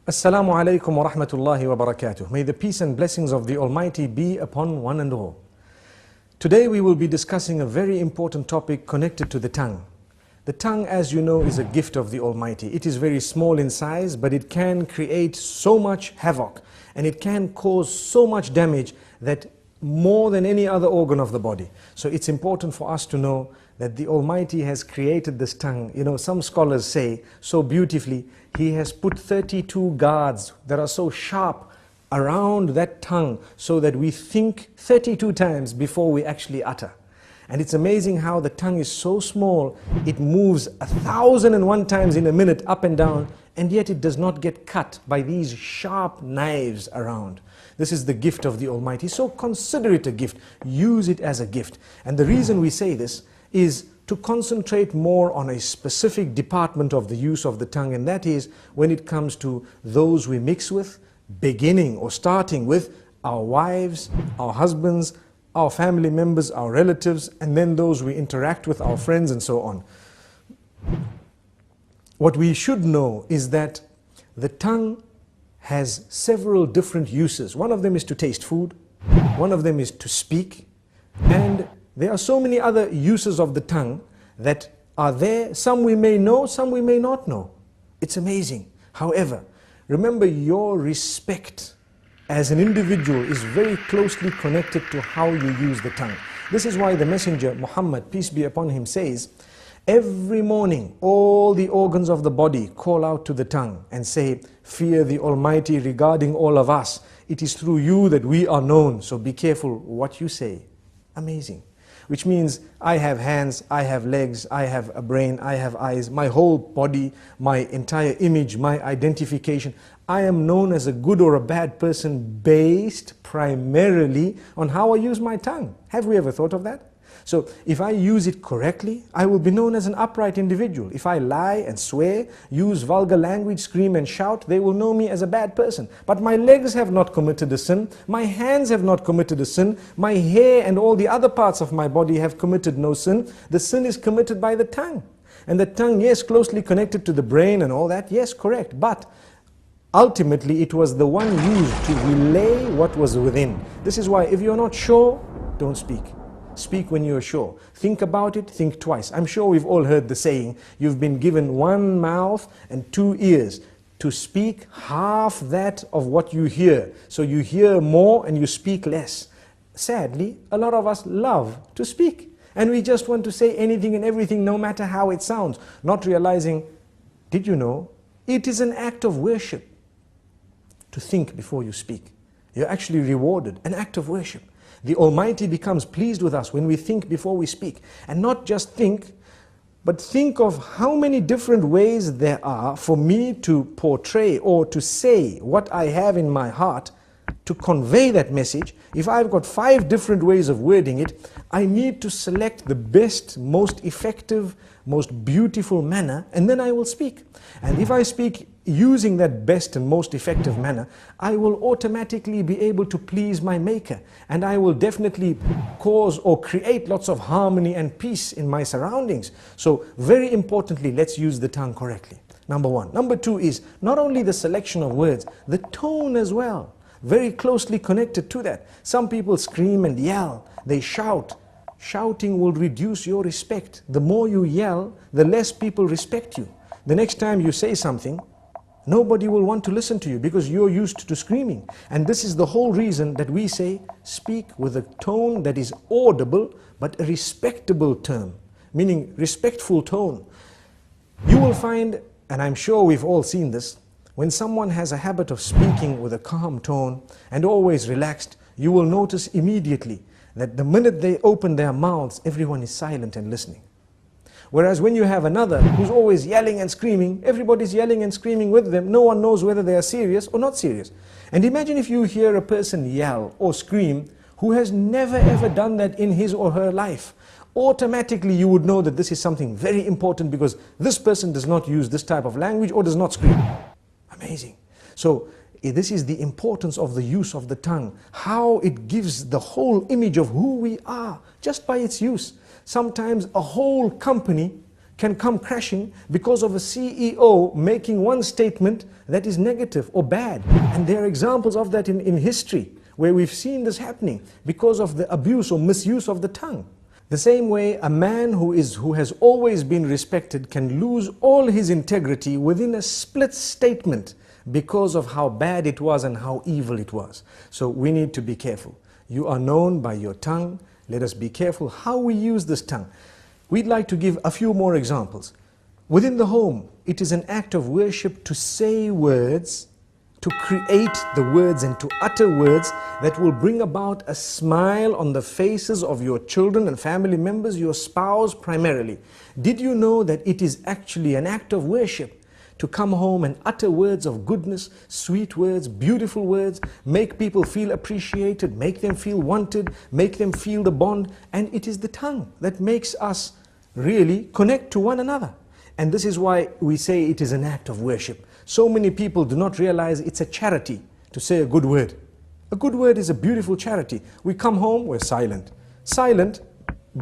Assalamu alaikum wa rahmatullahi wa barakatuh. May the peace and blessings of the Almighty be upon one and all. Today we will be discussing a very important topic connected to the tongue. The tongue, as you know, is a gift of the Almighty. It is very small in size, but it can create so much havoc and it can cause so much damage that more than any other organ of the body. So it's important for us to know that the Almighty has created this tongue. You know, some scholars say so beautifully, He has put 32 guards that are so sharp around that tongue so that we think 32 times before we actually utter. And it's amazing how the tongue is so small, it moves 1,001 times in a minute up and down, and yet it does not get cut by these sharp knives around. This is the gift of the Almighty. So consider it a gift. Use it as a gift. And the reason we say this is to concentrate more on a specific department of the use of the tongue, and that is when it comes to those we mix with, beginning or starting with our wives, our husbands, our family members, our relatives, and then those we interact with, our friends and so on. What we should know is that the tongue has several different uses. One of them is to taste food, one of them is to speak, and there are so many other uses of the tongue that are there. Some we may know, some we may not know. It's amazing. However, remember, your respect as an individual is very closely connected to how you use the tongue. This is why the Messenger Muhammad, peace be upon him, says, every morning all the organs of the body call out to the tongue and say, fear the Almighty regarding all of us. It is through you that we are known, so be careful what you say. Amazing. Which means I have hands, I have legs, I have a brain, I have eyes, my whole body, my entire image, my identification. I am known as a good or a bad person based primarily on how I use my tongue. Have we ever thought of that? So if I use it correctly, I will be known as an upright individual. If I lie and swear, use vulgar language, scream and shout, they will know me as a bad person. But my legs have not committed a sin, my hands have not committed a sin, my hair and all the other parts of my body have committed no sin. The sin is committed by the tongue. And the tongue, yes, closely connected to the brain and all that, yes, correct. But ultimately it was the one used to relay what was within. This is why if you're not sure, don't speak. Speak when you are sure. Think about it, think twice. I'm sure we've all heard the saying, you've been given one mouth and two ears to speak half that of what you hear. So you hear more and you speak less. Sadly, a lot of us love to speak. And we just want to say anything and everything, no matter how it sounds. Not realizing, did you know, it is an act of worship to think before you speak. You're actually rewarded, an act of worship. The Almighty becomes pleased with us when we think before we speak. And not just think, but think of how many different ways there are for me to portray or to say what I have in my heart, to convey that message. If I've got 5 different ways of wording it, I need to select the best, most effective, most beautiful manner, and then I will speak. And if I speak using that best and most effective manner, I will automatically be able to please my Maker, and I will definitely cause or create lots of harmony and peace in my surroundings. So very importantly, let's use the tongue correctly. Number 1. Number 2 is not only the selection of words, the tone as well. Very closely connected to that. Some people scream and yell, they shout. Shouting will reduce your respect. The more you yell, the less people respect you. The next time you say something, nobody will want to listen to you because you're used to screaming. And this is the whole reason that we say, speak with a tone that is audible, but a respectable term, meaning respectful tone. You will find, and I'm sure we've all seen this, when someone has a habit of speaking with a calm tone and always relaxed, you will notice immediately that the minute they open their mouths, everyone is silent and listening. Whereas when you have another who's always yelling and screaming, everybody's yelling and screaming with them, no one knows whether they are serious or not serious. And imagine if you hear a person yell or scream who has never ever done that in his or her life. Automatically you would know that this is something very important because this person does not use this type of language or does not scream. Amazing. So this is the importance of the use of the tongue, how it gives the whole image of who we are just by its use. Sometimes a whole company can come crashing because of a CEO making one statement that is negative or bad. And there are examples of that in history where we've seen this happening because of the abuse or misuse of the tongue. The same way a man who has always been respected can lose all his integrity within a split statement because of how bad it was and how evil it was. So we need to be careful. You are known by your tongue. Let us be careful how we use this tongue. We'd like to give a few more examples. Within the home, it is an act of worship to say words, to create the words and to utter words that will bring about a smile on the faces of your children and family members, your spouse primarily. Did you know that it is actually an act of worship to come home and utter words of goodness, sweet words, beautiful words, make people feel appreciated, make them feel wanted, make them feel the bond? And it is the tongue that makes us really connect to one another. And this is why we say it is an act of worship. So many people do not realize it's a charity to say a good word. A good word is a beautiful charity. We come home, we're silent.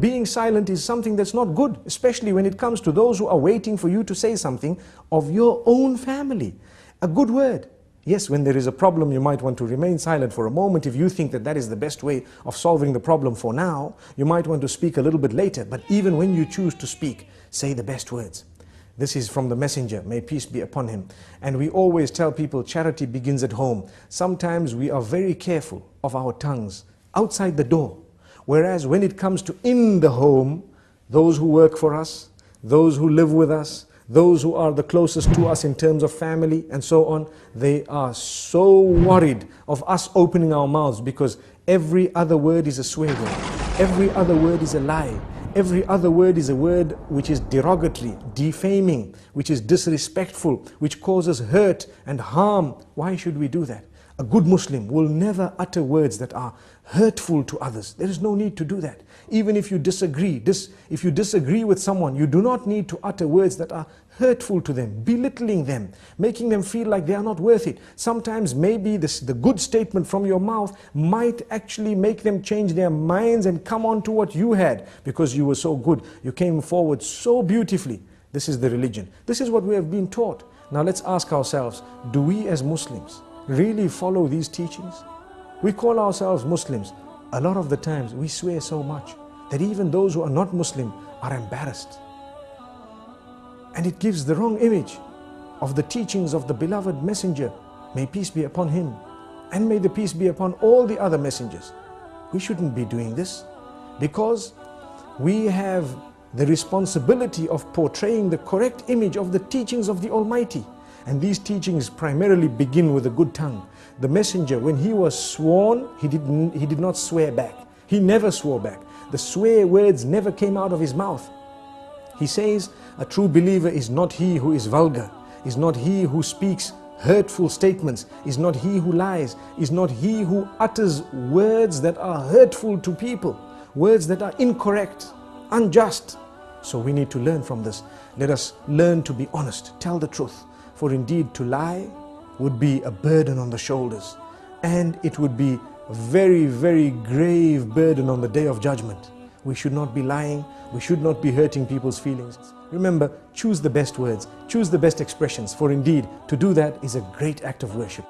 Being silent is something that's not good, especially when it comes to those who are waiting for you to say something of your own family. A good word. Yes, when there is a problem, you might want to remain silent for a moment. If you think that that is the best way of solving the problem for now, you might want to speak a little bit later. But even when you choose to speak, say the best words. This is from the messenger, may peace be upon him. And we always tell people charity begins at home. Sometimes we are very careful of our tongues outside the door. Whereas when it comes to in the home, those who work for us, those who live with us, those who are the closest to us in terms of family and so on, they are so worried of us opening our mouths because every other word is a swear word. Every other word is a lie. Every other word is a word which is derogatory, defaming, which is disrespectful, which causes hurt and harm. Why should we do that? A good Muslim will never utter words that are hurtful to others. There is no need to do that. Even if you disagree, if you disagree with someone, you do not need to utter words that are hurtful to them, belittling them, making them feel like they are not worth it. Sometimes maybe the good statement from your mouth might actually make them change their minds and come on to what you had because you were so good. You came forward so beautifully. This is the religion. This is what we have been taught. Now let's ask ourselves, do we as Muslims really follow these teachings? We call ourselves Muslims. A lot of the times we swear so much that even those who are not Muslim are embarrassed. And it gives the wrong image of the teachings of the beloved messenger. May peace be upon him and may the peace be upon all the other messengers. We shouldn't be doing this because we have the responsibility of portraying the correct image of the teachings of the Almighty. And these teachings primarily begin with a good tongue. The messenger, when he was sworn, he did not swear back. He never swore back. The swear words never came out of his mouth. He says, a true believer is not he who is vulgar, is not he who speaks hurtful statements, is not he who lies, is not he who utters words that are hurtful to people, words that are incorrect, unjust. So we need to learn from this. Let us learn to be honest, tell the truth. For indeed to lie would be a burden on the shoulders, and it would be a very, very grave burden on the day of judgment. We should not be lying, we should not be hurting people's feelings. Remember, choose the best words, choose the best expressions, for indeed to do that is a great act of worship.